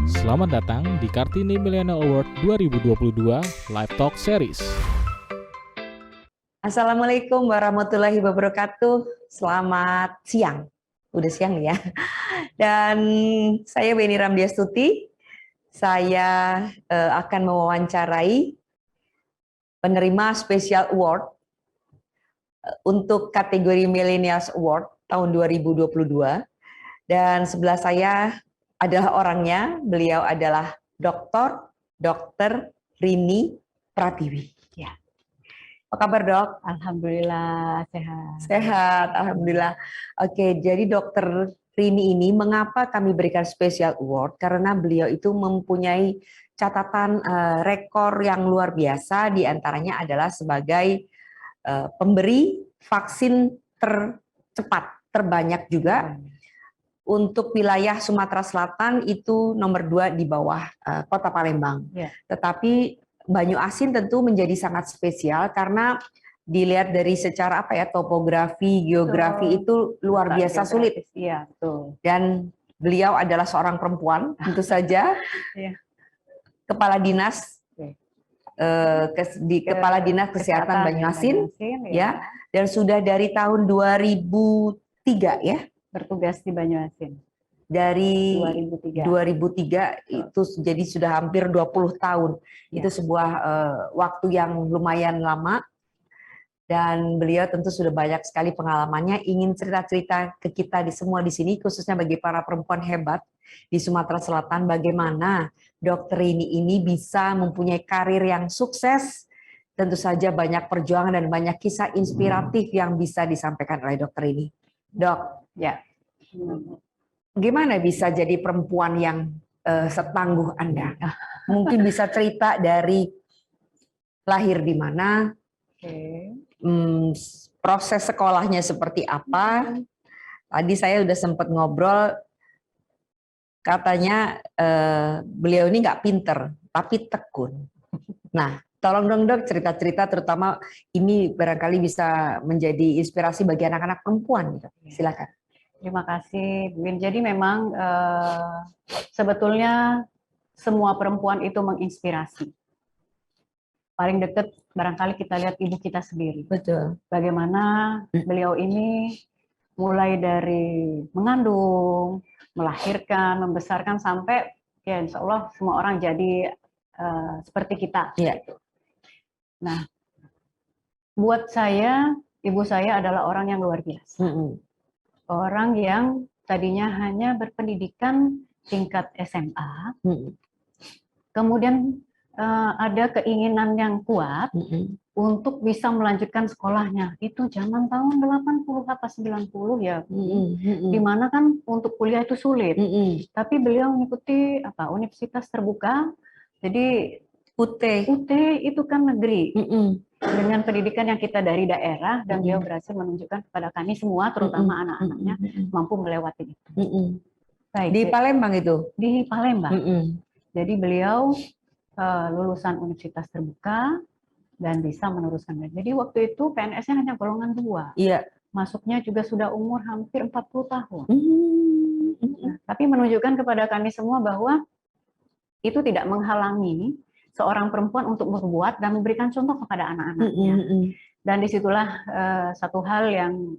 Selamat datang di Kartini Millennial Award 2022 Live Talk Series. Assalamualaikum warahmatullahi wabarakatuh. Selamat siang. Udah siang ya. Dan saya Beni Ramdiastuti. Saya akan mewawancarai penerima Special Award untuk kategori Millennials Award tahun 2022. Dan sebelah saya adalah orangnya. Beliau adalah Dr. Rini Pratiwi. Ya. Apa kabar, Dok? Alhamdulillah sehat. Sehat, alhamdulillah. Oke, jadi Dokter Rini ini mengapa kami berikan Special Award? Karena beliau itu mempunyai catatan rekor yang luar biasa, diantaranya adalah sebagai pemberi vaksin tercepat, terbanyak juga. Untuk wilayah Sumatera Selatan itu nomor 2 di bawah Kota Palembang. Ya. Tetapi Banyu Asin tentu menjadi sangat spesial karena dilihat dari secara topografi, geografi itu luar biasa sulit. Iya, betul. Dan beliau adalah seorang perempuan, tentu saja. Ya. Kepala Dinas Kepala Dinas Kesehatan Banyuasin, ya. Dan sudah dari tahun 2003 ya. Bertugas di Banyuasin. Dari 2003 itu jadi sudah hampir 20 tahun. Ya. Itu sebuah waktu yang lumayan lama. Dan beliau tentu sudah banyak sekali pengalamannya, ingin cerita-cerita ke kita semua di sini, khususnya bagi para perempuan hebat di Sumatera Selatan, bagaimana Dokter ini bisa mempunyai karir yang sukses. Tentu saja banyak perjuangan dan banyak kisah inspiratif yang bisa disampaikan oleh Dokter ini. Dok, ya. Gimana bisa jadi perempuan yang setangguh Anda? Mungkin bisa cerita dari lahir di mana, proses sekolahnya seperti apa. Tadi saya udah sempat ngobrol, katanya beliau ini nggak pinter, tapi tekun. Nah, tolong dong Dok cerita-cerita, terutama ini barangkali bisa menjadi inspirasi bagi anak-anak perempuan. Silakan. Terima kasih, Bu Win. Jadi memang sebetulnya semua perempuan itu menginspirasi. Paling dekat barangkali kita lihat ibu kita sendiri. Betul. Bagaimana beliau ini mulai dari mengandung, melahirkan, membesarkan sampai ya insya Allah semua orang jadi seperti kita. Ya. Nah, buat saya, ibu saya adalah orang yang luar biasa. Orang yang tadinya hanya berpendidikan tingkat SMA, kemudian ada keinginan yang kuat untuk bisa melanjutkan sekolahnya. Itu zaman tahun 80 apa 90 ya. Dimana kan untuk kuliah itu sulit. Tapi beliau mengikuti universitas terbuka. Jadi UT itu kan negeri. Dengan pendidikan yang kita dari daerah, dan beliau berhasil menunjukkan kepada kami semua, terutama anak-anaknya, mampu melewati itu. Baik, di Palembang itu? Di Palembang. Jadi beliau lulusan universitas terbuka dan bisa meneruskan. Jadi waktu itu PNS-nya hanya golongan 2. Iya. Masuknya juga sudah umur hampir 40 tahun. Nah, tapi menunjukkan kepada kami semua bahwa itu tidak menghalangi seorang perempuan untuk berbuat dan memberikan contoh kepada anak-anaknya. Dan disitulah satu hal yang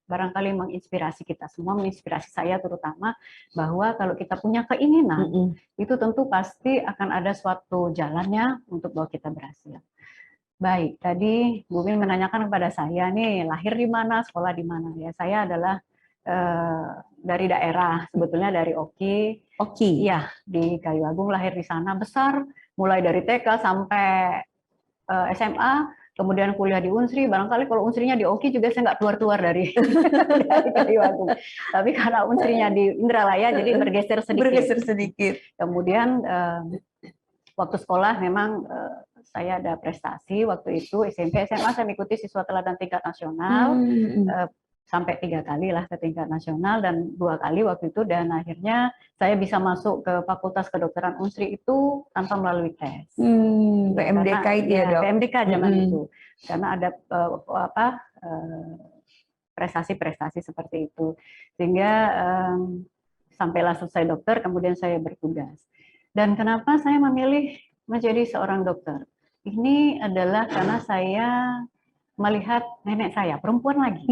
barangkali menginspirasi kita semua, menginspirasi saya terutama, bahwa kalau kita punya keinginan, itu tentu pasti akan ada suatu jalannya untuk bahwa kita berhasil. Baik, tadi Bu Min menanyakan kepada saya nih, lahir di mana, sekolah di mana? Ya, saya adalah dari daerah, sebetulnya dari Oki. Ya, di Kayu Agung, lahir di sana, besar, mulai dari TK sampai SMA, kemudian kuliah di Unsri. Barangkali kalau Unsrinya di Oki juga saya nggak keluar-keluar dari Kayu Agung. Tapi karena Unsrinya di Indralaya, jadi bergeser sedikit. Kemudian waktu sekolah memang saya ada prestasi waktu itu, SMP, SMA saya mengikuti siswa teladan tingkat nasional, sampai 3 kali lah ke tingkat nasional dan 2 kali waktu itu, dan akhirnya saya bisa masuk ke Fakultas Kedokteran Unsri itu tanpa melalui tes. PMDK itu ya, Dok? PMDK zaman itu. Karena ada prestasi-prestasi seperti itu. Sehingga sampailah selesai dokter, kemudian saya bertugas. Dan kenapa saya memilih menjadi seorang dokter? Ini adalah karena saya melihat nenek saya, perempuan lagi.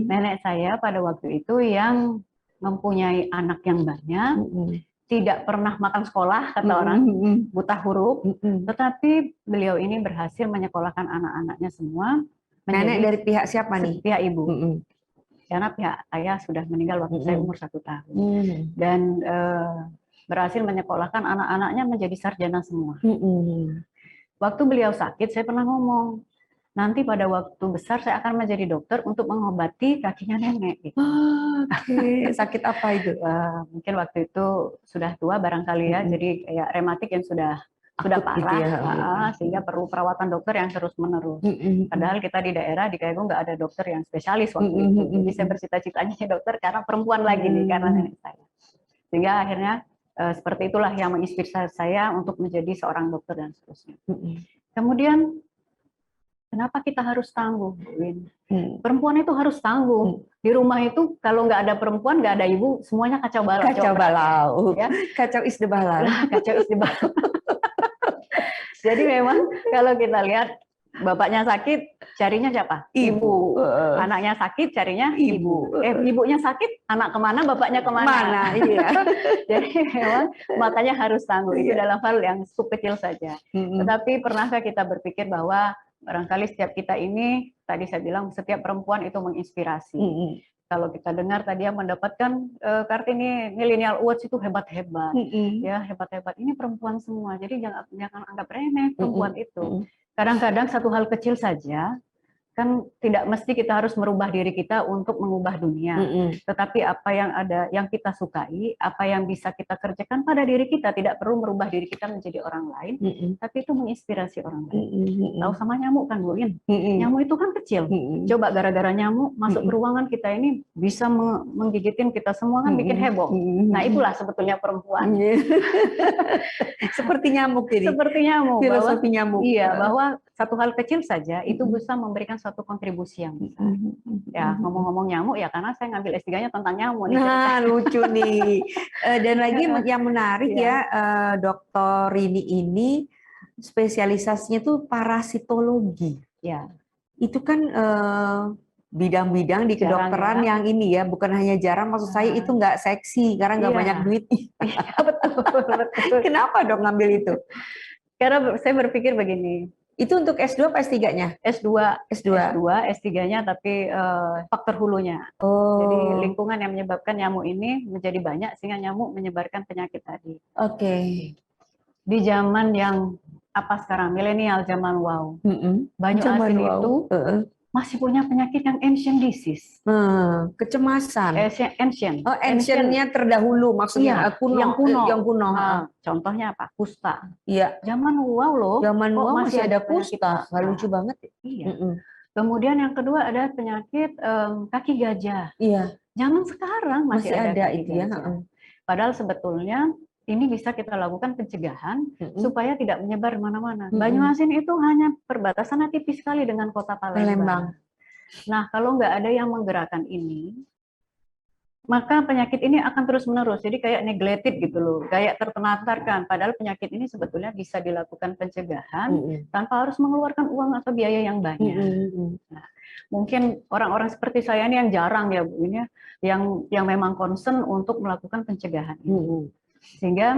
Nenek saya pada waktu itu yang mempunyai anak yang banyak, tidak pernah makan sekolah, kata orang, buta huruf, tetapi beliau ini berhasil menyekolahkan anak-anaknya semua. Nenek dari pihak siapa nih? Pihak ibu. Karena pihak ayah sudah meninggal waktu saya umur 1 tahun. Dan berhasil menyekolahkan anak-anaknya menjadi sarjana semua. Waktu beliau sakit, saya pernah ngomong, nanti pada waktu besar saya akan menjadi dokter untuk mengobati kakinya nenek. Gitu. Sakit apa itu? Mungkin waktu itu sudah tua barangkali ya, jadi kayak rematik yang sudah parah, gitu ya. sehingga perlu perawatan dokter yang terus-menerus. Padahal kita di daerah di Kayego nggak ada dokter yang spesialis waktu itu. Jadi saya bercita-citanya jadi dokter karena perempuan lagi nih, karena nenek saya. Sehingga akhirnya seperti itulah yang menginspirasi saya untuk menjadi seorang dokter dan seterusnya. Kemudian kenapa kita harus tangguh, Bu Win? Perempuan itu harus tangguh. Di rumah itu kalau nggak ada perempuan, nggak ada ibu, semuanya kacau balau. Kacau balau. Ya? Kacau is the balau. Kacau is the balau. Jadi memang kalau kita lihat bapaknya sakit, carinya siapa? Ibu. Anaknya sakit, carinya ibu. Ibunya sakit, anak kemana, bapaknya kemana? Iya. Jadi memang makanya harus tangguh. Itu dalam hal yang kecil saja. Tetapi pernahkah kita berpikir bahwa barangkali setiap kita ini, tadi saya bilang setiap perempuan itu menginspirasi. Kalau kita dengar tadi yang mendapatkan Kartini Millennial Awards itu hebat-hebat, ya hebat-hebat. Ini perempuan semua, jadi jangan anggap remeh perempuan itu. Kadang-kadang satu hal kecil saja, kan tidak mesti kita harus merubah diri kita untuk mengubah dunia. Tetapi apa yang ada, yang kita sukai, apa yang bisa kita kerjakan pada diri kita, tidak perlu merubah diri kita menjadi orang lain, tapi itu menginspirasi orang lain. Tahu sama nyamuk kan, Bu In? Nyamuk itu kan kecil. Coba gara-gara nyamuk masuk ke ruangan kita ini bisa menggigitin kita semua, kan bikin heboh. Nah itulah sebetulnya perempuan. Seperti nyamuk jadi. Seperti nyamuk. Filosofi nyamuk. Iya, bahwa satu hal kecil saja itu bisa memberikan suatu kontribusi yang besar. Ya, ngomong-ngomong nyamuk ya karena saya ngambil S3-nya tentang nyamuk nih. Nah, lucu nih. Dan lagi yang menarik ya, Dr. Rini ini spesialisasinya tuh parasitologi. Ya. Itu kan bidang-bidang di kedokteran yang ini ya, bukan hanya jarang, maksud saya itu nggak seksi karena nggak banyak duit. Betul. Kenapa dok ngambil itu? Karena saya berpikir begini. Itu untuk S2 apa S3-nya? S2, S3-nya tapi faktor hulunya. Jadi lingkungan yang menyebabkan nyamuk ini menjadi banyak sehingga nyamuk menyebarkan penyakit tadi. Di zaman yang apa sekarang, milenial, zaman wow. Banyak asin itu masih punya penyakit yang ancient disease. Kecemasan. Ancient. Oh, ancient-nya terdahulu maksudnya, kuno. Yang kuno. Contohnya apa? Kusta. Iya. Zaman wow loh. Zaman wow masih ada kusta. Nggak lucu banget. Iya. Kemudian yang kedua ada penyakit kaki gajah. Iya. Zaman sekarang masih ada itu ya. Padahal sebetulnya ini bisa kita lakukan pencegahan supaya tidak menyebar mana-mana. Banyuasin itu hanya perbatasannya tipis sekali dengan kota Palembang. Nah, kalau nggak ada yang menggerakkan ini, maka penyakit ini akan terus-menerus. Jadi kayak neglected gitu loh, kayak tertelantarkan. Padahal penyakit ini sebetulnya bisa dilakukan pencegahan tanpa harus mengeluarkan uang atau biaya yang banyak. Nah, mungkin orang-orang seperti saya ini yang jarang ya Bu, ini yang memang concern untuk melakukan pencegahan ini. Sehingga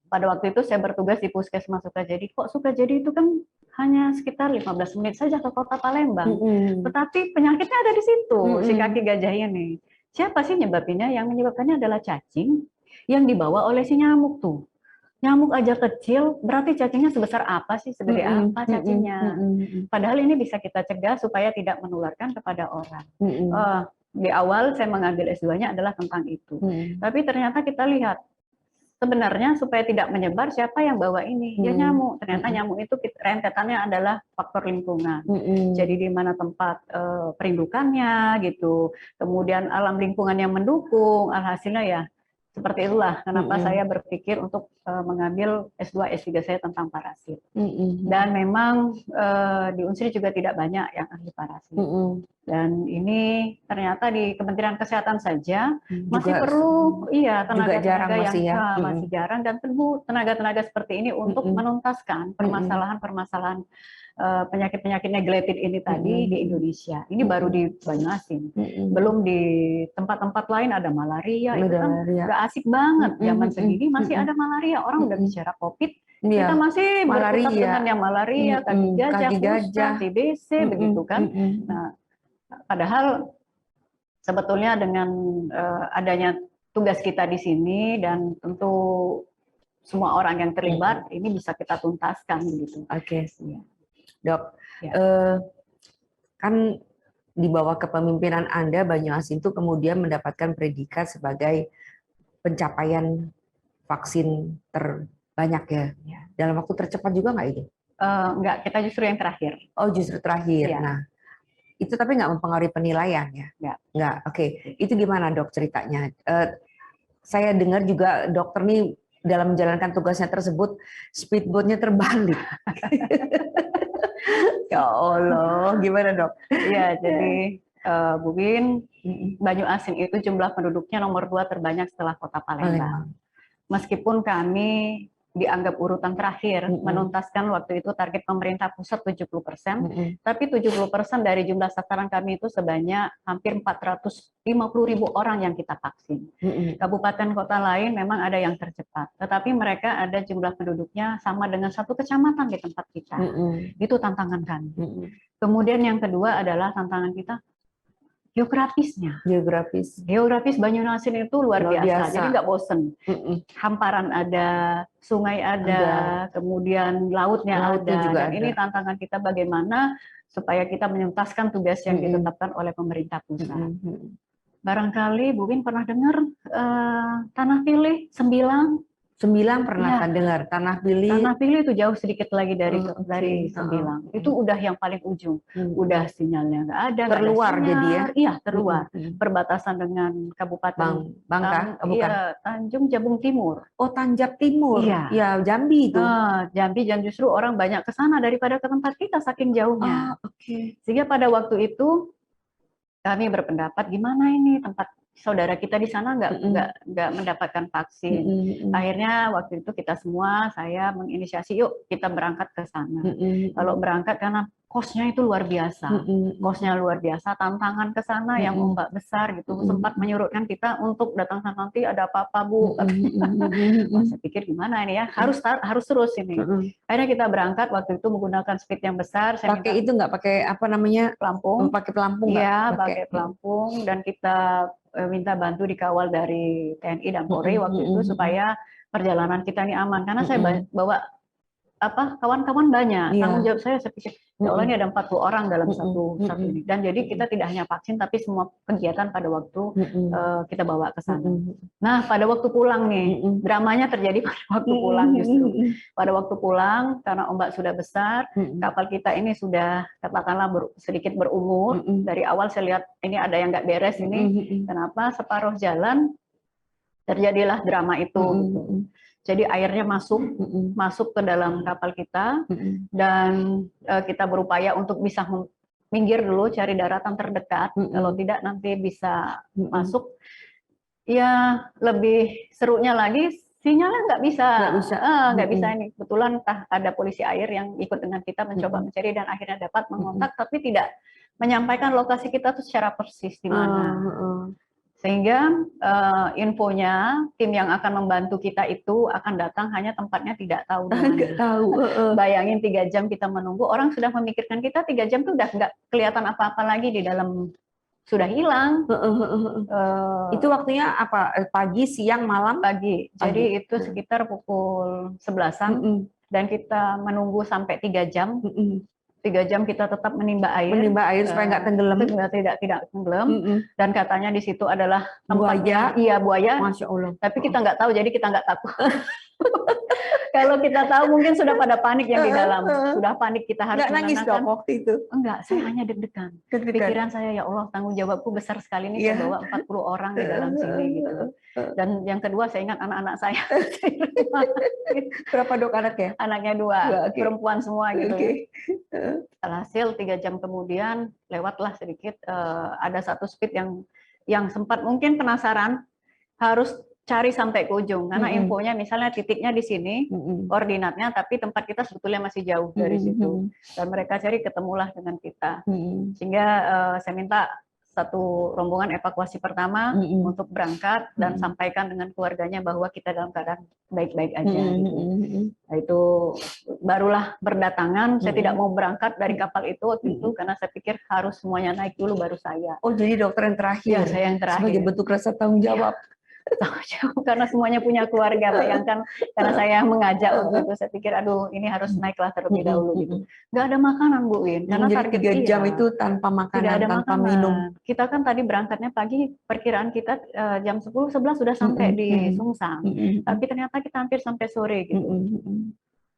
pada waktu itu saya bertugas di Puskesmas Sukajadi. Kok Sukajadi itu kan hanya sekitar 15 menit saja ke kota Palembang. Tetapi penyakitnya ada di situ, si kaki gajah ini. Siapa sih nyebabinnya? Yang menyebabkannya adalah cacing yang dibawa oleh si nyamuk tuh. Nyamuk aja kecil, berarti cacingnya sebesar apa sih? Segede apa cacingnya? Padahal ini bisa kita cegah supaya tidak menularkan kepada orang. Di awal saya mengambil S2-nya adalah tentang itu. Tapi ternyata kita lihat, sebenarnya supaya tidak menyebar, siapa yang bawa ini? Ya nyamuk. Ternyata nyamuk itu rentetannya adalah faktor lingkungan. Jadi di mana tempat perindukannya gitu. Kemudian alam lingkungan yang mendukung, alhasilnya ya seperti itulah kenapa Mm-mm. saya berpikir untuk mengambil S2, S3 saya tentang parasit. Mm-mm. Dan memang di Unsri juga tidak banyak yang ahli parasit. Mm-mm. Dan ini ternyata di Kementerian Kesehatan saja masih Juga perlu juga tenaga-tenaga jarang yang masih ya. masih jarang, dan perlu tenaga-tenaga seperti ini untuk Mm-mm. menuntaskan permasalahan-permasalahan penyakit-penyakit neglected ini tadi di Indonesia. Ini baru di Banyuasin. Mm-mm. Belum di tempat-tempat lain ada malaria, itu kan Malaria. udah asik banget. Zaman Mm-mm. segini masih ada malaria. Orang udah Mm-mm. bicara COVID, Iya. kita masih berkutat Malaria. dengan yang malaria, kaki gajah, Kaki kusta, gajah. TBC, begitu kan. Nah, padahal sebetulnya dengan adanya tugas kita di sini dan tentu semua orang yang terlibat ini bisa kita tuntaskan begitu. Oke. Ya. Dok, Ya. kan di bawah kepemimpinan Anda, Banyuasin itu kemudian mendapatkan predikat sebagai pencapaian vaksin terbanyak ya. Ya. Dalam waktu tercepat juga nggak itu? Enggak, kita justru yang terakhir. Oh, justru terakhir. Ya. Nah, itu tapi nggak mempengaruhi penilaian ya? Nggak. Oke. Itu gimana dok ceritanya? Saya dengar juga dokter nih dalam menjalankan tugasnya tersebut speedboatnya terbalik. Ya Allah, gimana dok? Ya, jadi Bu Win, Banyuasin itu jumlah penduduknya nomor 2 terbanyak setelah Kota Palembang. Meskipun kami dianggap urutan terakhir menuntaskan waktu itu target pemerintah pusat 70%, tapi 70% dari jumlah sasaran kami itu sebanyak hampir 450.000 orang yang kita vaksin. Kabupaten kota lain memang ada yang tercepat, tetapi mereka ada jumlah penduduknya sama dengan satu kecamatan di tempat kita. Itu tantangan kami. Kemudian yang kedua adalah tantangan kita geografisnya. Geografis Banyuasin itu luar biasa. Jadi nggak bosen. Hamparan ada, sungai ada, kemudian lautnya ada. Dan ini tantangan kita bagaimana supaya kita menuntaskan tugas yang ditetapkan oleh pemerintah pusat. Barangkali Bu Win pernah dengar Tanah Pilih, Sembilang pernah kan dengar Tanah Pilih. Tanah Pilih itu jauh sedikit lagi dari Sembilang. Itu udah yang paling ujung. Udah sinyalnya nggak ada. Terluar jadi ya? Iya, terluar. Perbatasan dengan Kabupaten Bangka, bukan? Iya, Tanjung Jabung Timur. Oh, Tanjab Timur. Iya. Ya, Jambi itu. Jambi, dan justru orang banyak ke sana daripada ke tempat kita saking jauhnya. Sehingga pada waktu itu kami berpendapat gimana ini tempat saudara kita di sana nggak mendapatkan vaksin. Akhirnya waktu itu kita semua, saya menginisiasi, yuk kita berangkat ke sana. Kalau berangkat karena kosnya itu luar biasa, tantangan ke sana yang ombak besar gitu, sempat menyurutkan kita untuk datang sana nanti ada apa-apa Bu. Saya pikir gimana ini ya, harus terus ini. Akhirnya kita berangkat waktu itu menggunakan speed yang besar. Pakai itu nggak pakai apa namanya pelampung? Pakai pelampung? Iya, pakai pelampung, dan kita minta bantu dikawal dari TNI dan Polri waktu itu supaya perjalanan kita ini aman. Karena saya bawa kawan-kawan banyak. Tanggung jawab saya pikir, ya Allah ini ada 40 orang dalam satu ini. Dan jadi kita tidak hanya vaksin, tapi semua kegiatan pada waktu kita bawa ke sana. Nah, pada waktu pulang nih, dramanya terjadi pada waktu pulang justru. Pada waktu pulang, karena ombak sudah besar, kapal kita ini sudah katakanlah sedikit berumur. Dari awal saya lihat ini ada yang nggak beres ini. Kenapa? Separuh jalan terjadilah drama itu. Jadi airnya masuk ke dalam kapal kita, dan kita berupaya untuk bisa minggir dulu, cari daratan terdekat. Kalau tidak nanti bisa masuk. Ya lebih serunya lagi sinyalnya nggak bisa ini. Kebetulan ada polisi air yang ikut dengan kita mencoba mencari dan akhirnya dapat mengontak, tapi tidak menyampaikan lokasi kita tuh secara persis di mana. Sehingga infonya tim yang akan membantu kita itu akan datang, hanya tempatnya tidak tahu. Bayangin 3 jam kita menunggu, orang sudah memikirkan kita 3 jam tuh udah nggak kelihatan apa-apa lagi di dalam, sudah hilang. Itu waktunya apa? Pagi, siang, malam? Pagi. Jadi itu sekitar pukul 11-an dan kita menunggu sampai 3 jam. 3 jam kita tetap menimba air supaya nggak tenggelam. Tidak tenggelam. Dan katanya di situ adalah tempatnya, buaya. Masya Allah. Tapi kita nggak tahu, jadi kita nggak takut. Kalau kita tahu mungkin sudah pada panik yang di dalam, sudah panik kita harus Nggak nangis dong menenangkan. waktu itu? Enggak, saya hanya deg-degan. Deg-degan. Pikiran saya, ya Allah, tanggung jawabku besar sekali nih, saya bawa 40 orang di dalam sini gitu. Dan yang kedua saya ingat anak-anak saya. Berapa dok anaknya? Anaknya dua, Oke. perempuan semua gitu. Oke. Alhasil 3 jam kemudian lewatlah sedikit, ada satu speed yang sempat mungkin penasaran, harus cari sampai ke ujung karena infonya misalnya titiknya di sini, koordinatnya, tapi tempat kita sebetulnya masih jauh dari situ. Dan mereka cari ketemulah dengan kita. Sehingga saya minta satu rombongan evakuasi pertama untuk berangkat dan sampaikan dengan keluarganya bahwa kita dalam keadaan baik-baik aja. Gitu. Nah, itu barulah berdatangan. Saya tidak mau berangkat dari kapal itu waktu itu karena saya pikir harus semuanya naik dulu baru saya. Oh, jadi dokter yang terakhir. Ya, saya yang terakhir. Sebagai bentuk rasa tanggung jawab. Karena semuanya punya keluarga, bayangkan, karena saya mengajak waktu itu, saya pikir aduh ini harus naiklah terlebih dahulu gitu. Nggak ada makanan Bu Win, karena Jadi target 3 jam itu tanpa makanan, tidak ada tanpa makanan. minum. Kita kan tadi berangkatnya pagi, perkiraan kita jam 10-11 sudah sampai di Sungsang, tapi ternyata kita hampir sampai sore gitu.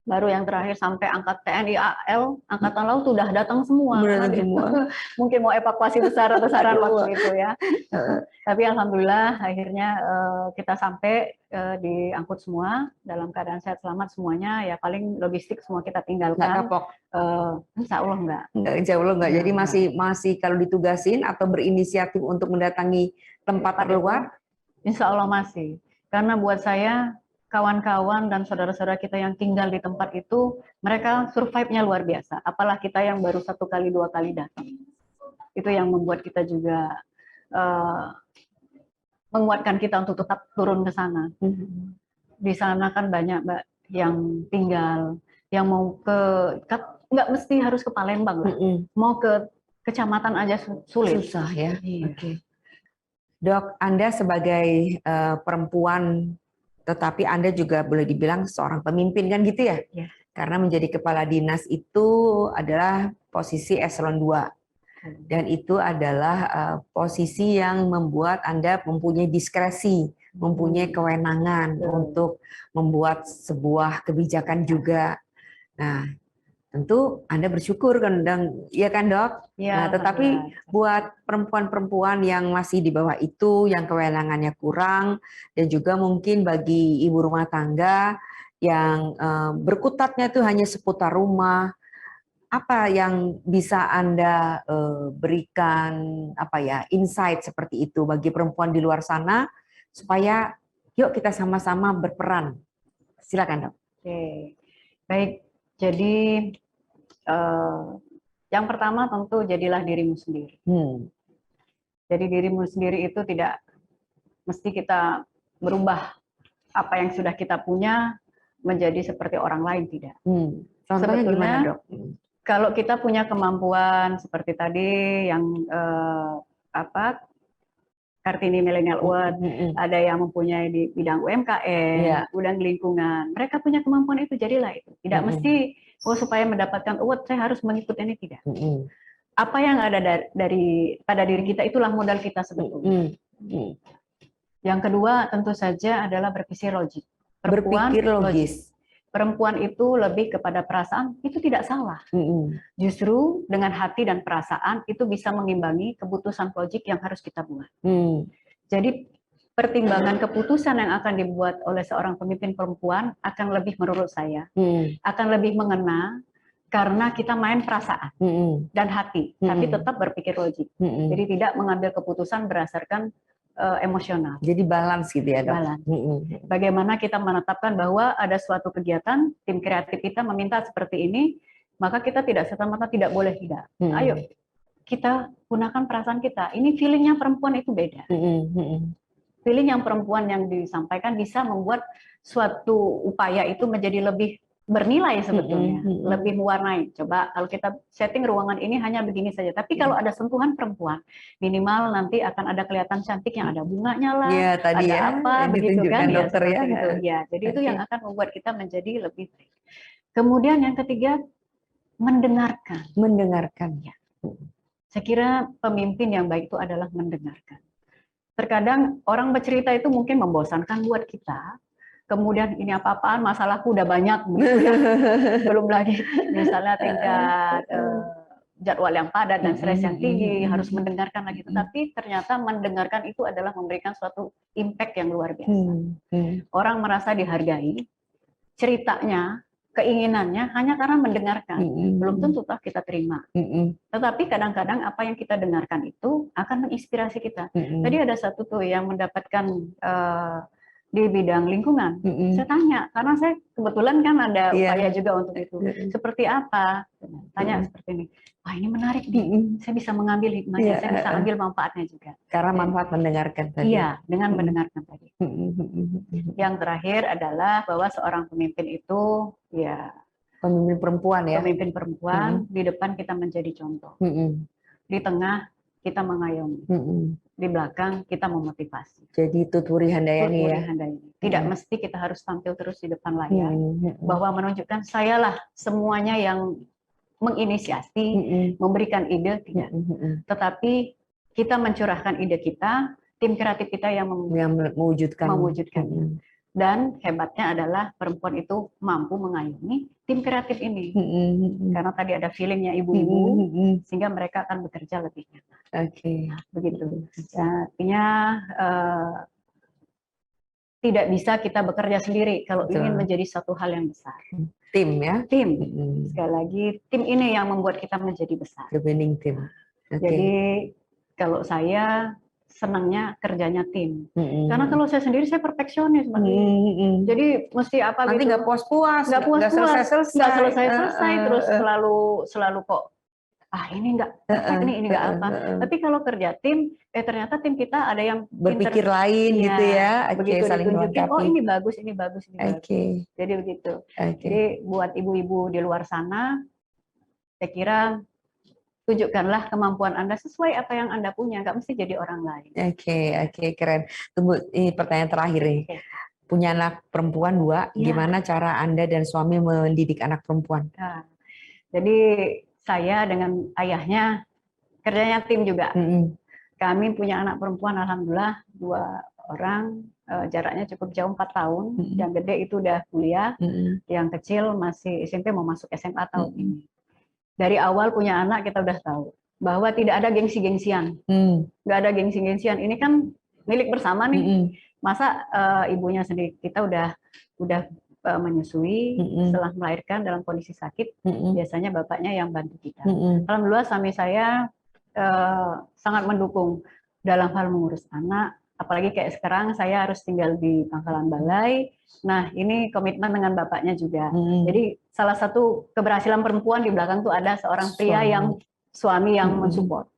Baru yang terakhir sampai angkat TNI AL, Angkatan Laut sudah datang semua. Mungkin mau evakuasi besar-besaran waktu itu ya. Tapi alhamdulillah akhirnya kita sampai, diangkut semua dalam keadaan sehat selamat semuanya. Ya paling logistik semua kita tinggalkan. Nggak kapok? Insya Allah enggak. Insya Allah enggak. Jadi masih kalau ditugasin atau berinisiatif untuk mendatangi tempat terluar? Insya Allah masih. Karena buat saya, kawan-kawan dan saudara-saudara kita yang tinggal di tempat itu, mereka survive-nya luar biasa. Apalah kita yang baru 1 kali 2 kali datang. Itu yang membuat kita juga menguatkan kita untuk tetap turun ke sana. Di sana kan banyak Mbak yang tinggal, yang mau ke, nggak mesti harus ke Palembang lah. Mau ke kecamatan aja sulit. Susah ya. Oke. Dok, Anda sebagai perempuan, tetapi Anda juga boleh dibilang seorang pemimpin kan gitu ya? Ya. Karena menjadi kepala dinas itu adalah posisi eselon 2. Dan itu adalah posisi yang membuat Anda mempunyai diskresi, mempunyai kewenangan untuk membuat sebuah kebijakan juga. Nah, tentu Anda bersyukur kan, ya kan dok? Ya, nah, tetapi buat perempuan-perempuan yang masih di bawah itu, yang kewenangannya kurang, dan juga mungkin bagi ibu rumah tangga yang berkutatnya itu hanya seputar rumah, apa yang bisa Anda berikan insight seperti itu bagi perempuan di luar sana supaya yuk kita sama-sama berperan. Silakan dok. Oke, baik. Jadi yang pertama tentu jadilah dirimu sendiri. Jadi dirimu sendiri itu tidak mesti kita berubah apa yang sudah kita punya menjadi seperti orang lain, tidak. Contohnya gimana dok? Kalau kita punya kemampuan seperti tadi yang Kartini Millennial Award, ada yang mempunyai di bidang UMKM, bidang lingkungan, mereka punya kemampuan itu, jadilah itu. Tidak mesti supaya mendapatkan award saya harus mengikuti ini, tidak. Apa yang ada pada diri kita itulah modal kita sebetulnya. Yang kedua tentu saja adalah berpikir logis. Berpikir logis. Perempuan itu lebih kepada perasaan, itu tidak salah. Justru dengan hati dan perasaan itu bisa mengimbangi keputusan logik yang harus kita buat. Jadi pertimbangan keputusan yang akan dibuat oleh seorang pemimpin perempuan akan lebih, menurut saya, akan lebih mengena karena kita main perasaan dan hati, tapi tetap berpikir logik. Jadi tidak mengambil keputusan berdasarkan emosional. Jadi balance gitu ya dok? Balance. Bagaimana kita menetapkan bahwa ada suatu kegiatan, tim kreatif kita meminta seperti ini, maka kita tidak serta-merta tidak boleh tidak. Ayo, kita gunakan perasaan kita. Ini feelingnya perempuan itu beda. Feeling yang perempuan yang disampaikan bisa membuat suatu upaya itu menjadi lebih bernilai sebetulnya, lebih mewarnai. Coba kalau kita setting ruangan ini hanya begini saja, tapi kalau ada sentuhan perempuan, minimal nanti akan ada kelihatan cantik yang ada bunganya lah, tadi ada apa begitu kan dokter ya, itu. Ya, jadi itu yang akan membuat kita menjadi lebih baik. Kemudian yang ketiga, mendengarkan. Mendengarkan. Ya. Saya kira pemimpin yang baik itu adalah mendengarkan. Terkadang orang bercerita itu mungkin membosankan buat kita, kemudian ini apa-apaan, masalahku udah banyak, gitu ya. Belum lagi misalnya tingkat jadwal yang padat dan stres yang tinggi, harus mendengarkan lagi. Tetapi ternyata mendengarkan itu adalah memberikan suatu impact yang luar biasa. Orang merasa dihargai, ceritanya, keinginannya hanya karena mendengarkan. Belum tentu toh kita terima. Tetapi kadang-kadang apa yang kita dengarkan itu akan menginspirasi kita. Tadi ada satu tuh yang mendapatkan di bidang lingkungan. Saya tanya, karena saya kebetulan kan ada upaya juga untuk itu. Seperti apa? Tanya seperti ini. Wah, ini menarik nih. Saya bisa mengambil hikmahnya, saya bisa ambil manfaatnya juga. Karena manfaat mendengarkan tadi. Iya, dengan mendengarkan tadi. Yang terakhir adalah bahwa seorang pemimpin itu ya pemimpin perempuan ya. Pemimpin perempuan, di depan kita menjadi contoh. Di tengah kita mengayomi. Di belakang kita memotivasi. Jadi Tutwuri Handayani ya. Tidak mesti kita harus tampil terus di depan layar. Bahwa menunjukkan sayalah semuanya yang menginisiasi, memberikan ide, tidak. Tetapi kita mencurahkan ide kita, tim kreatif kita yang mewujudkan. Dan hebatnya adalah perempuan itu mampu mengayomi tim kreatif ini. Karena tadi ada feelingnya ibu-ibu, sehingga mereka akan bekerja lebih nyaman. Nah, begitu. Artinya tidak bisa kita bekerja sendiri kalau ingin menjadi satu hal yang besar. Tim ya? Tim. Sekali lagi, tim ini yang membuat kita menjadi besar. The winning team. Jadi kalau saya senangnya kerjanya tim. Karena kalau saya sendiri saya perfeksionis. Jadi mesti apa nanti gitu. Nanti nggak puas-puas, nggak selesai-selesai, terus selalu kok ini nggak perfect nih, ini nggak apa. Tapi kalau kerja tim, ternyata tim kita ada yang berpikir lain gitu ya. Begitu ditunjukin, oh ini bagus, ini bagus, ini bagus. Jadi begitu. Jadi buat ibu-ibu di luar sana, saya kira tunjukkanlah kemampuan Anda sesuai apa yang Anda punya, nggak mesti jadi orang lain. Oke, keren. Tunggu, ini pertanyaan terakhir nih. Punya anak perempuan 2, gimana cara Anda dan suami mendidik anak perempuan? Nah, jadi saya dengan ayahnya kerjanya tim juga. Kami punya anak perempuan, alhamdulillah 2 orang, jaraknya cukup jauh 4 tahun. Yang gede itu udah kuliah, yang kecil masih SMP mau masuk SMA tahun ini. Dari awal punya anak kita udah tahu bahwa tidak ada gengsi-gengsian, nggak ada gengsi-gengsian. Ini kan milik bersama nih. Masa ibunya sendiri kita udah menyusui, setelah melahirkan dalam kondisi sakit, biasanya bapaknya yang bantu kita. Alhamdulillah suami saya sangat mendukung dalam hal mengurus anak, apalagi kayak sekarang saya harus tinggal di Pangkalan Balai. Nah, ini komitmen dengan bapaknya juga. Jadi salah satu keberhasilan perempuan di belakang tuh ada seorang pria suami yang mensupport.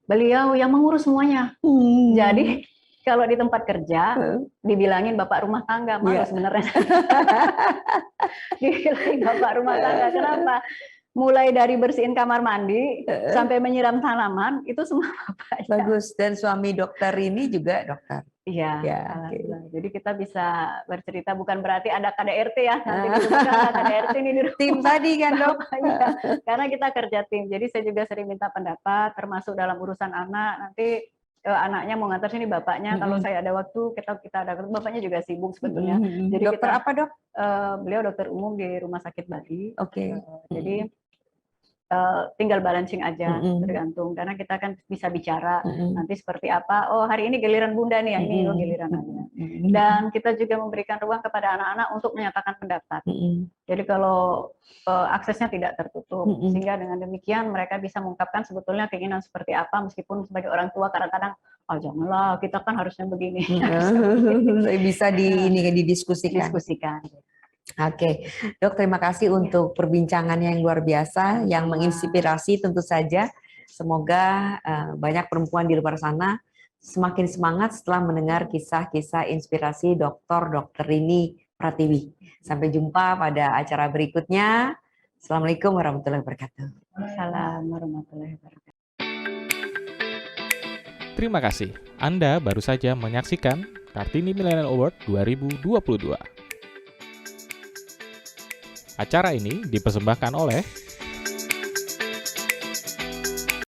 Beliau yang mengurus semuanya. Jadi kalau di tempat kerja dibilangin bapak rumah tangga, malu sebenarnya. Dibilangin bapak rumah tangga. Kenapa? Mulai dari bersihin kamar mandi sampai menyiram tanaman itu semua bapak. Bagus. Dan suami dokter ini juga dokter. Iya. Jadi kita bisa bercerita, bukan berarti ada KDRT ya. Nanti kita KDRT ini di rumah. Tim tadi kan dok. Karena kita kerja tim. Jadi saya juga sering minta pendapat, termasuk dalam urusan anak. Nanti anaknya mau ngantar sini bapaknya, kalau saya ada waktu kita ada waktu, bapaknya juga sibuk sebetulnya. Jadi dokter apa dok? Beliau dokter umum di Rumah Sakit Bali. Jadi tinggal balancing aja, tergantung, karena kita kan bisa bicara nanti seperti apa. Oh hari ini giliran bunda nih, ini giliran ayah. Dan kita juga memberikan ruang kepada anak-anak untuk menyatakan pendapat. Jadi kalau aksesnya tidak tertutup, sehingga dengan demikian mereka bisa mengungkapkan sebetulnya keinginan seperti apa, meskipun sebagai orang tua kadang-kadang janganlah, kita kan harusnya begini. Bisa didiskusikan. Oke, dok, terima kasih untuk perbincangannya yang luar biasa, yang menginspirasi tentu saja. Semoga banyak perempuan di luar sana semakin semangat setelah mendengar kisah-kisah inspirasi Dr. Rini Pratiwi. Sampai jumpa pada acara berikutnya. Assalamualaikum warahmatullahi wabarakatuh. Assalamualaikum warahmatullahi wabarakatuh. Terima kasih. Anda baru saja menyaksikan Kartini Millennial Award 2022. Acara ini dipersembahkan oleh